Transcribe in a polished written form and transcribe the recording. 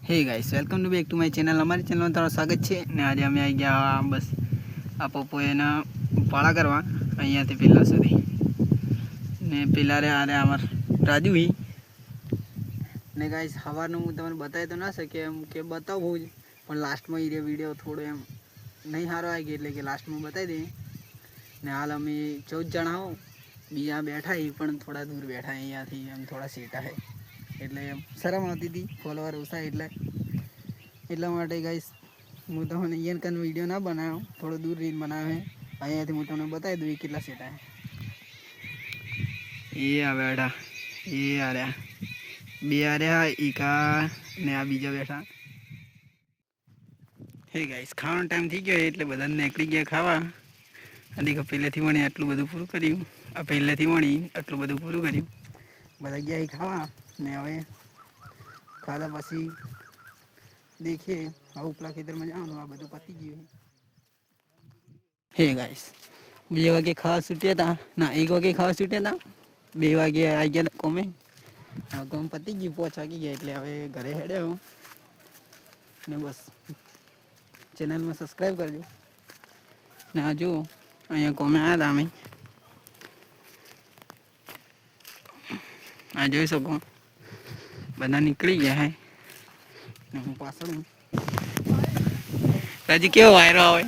Hey guys welcome to back to my channel. हमारी channel में તમારું સ્વાગત છે ને આજે અમે આવી ગયા બસ આ પપ્પોએના પાળા કરવા અહીંયાથી પેલા સુધી ને પેલા રે આરે અમાર રાજુ હી ને ગાइस સવારનું હું તમને બતાવી તો ના શકે એમ કે બતાવું જ પણ લાસ્ટમાં એ વિડિયો થોડો એમ નહીં સારો આવી ગયો એટલે કે લાસ્ટમાં બતાવી દઈએ ને હાલ અમે 14 જણા હો બીજા બેઠા હી પણ થોડા દૂર બેઠા અહીંયાથી એમ થોડા સીટા હે એટલે શરમ આવતી હતી ફોલોવર ઓછા એટલે એટલા માટે ગાઈસ હું તમને અહીંયા કન વિડીયો ના બનાવ્યો, થોડો દૂર રીલ બનાવ્યો હે અહીંયાથી હું તમને બતાવી દઉં કેટલા સેટા હે એ આ બેઠા એ આર્યા બે આર્યા ઈકા ને આ બીજા બેઠા હે ગાઈસ ખાવાનો ટાઈમ થઈ ગયો એટલે બધાને નીકળી ગયા ખાવા અને પહેલેથી વણી આટલું બધું પૂરું કર્યું આ પહેલેથી વણી આટલું બધું પૂરું કર્યું બધા ગયા ખાવા ને હવે ખાધા પછી देखिए आ उपला खेतर में जाओ आ બધું પતી ગયું હે ગાઈસ 2 વાગે ખાવા છૂટ્યા હતા ના 1 વાગે ખાવા છૂટ્યા હતા 2 વાગે આવી ગયા કોમે આ કોમ પતી ગયું 5 વાગી ગયા એટલે હવે ઘરે હેડ્યો ને બસ ચેનલમાં સબસ્ક્રાઇબ કરજો ને આ જો અહીંયા કોમે આવ્યા હતા અમે આ જોઈ શકો બધા નીકળી ગયા હે હું પાછળ રાજી કેવો વાયરો આવે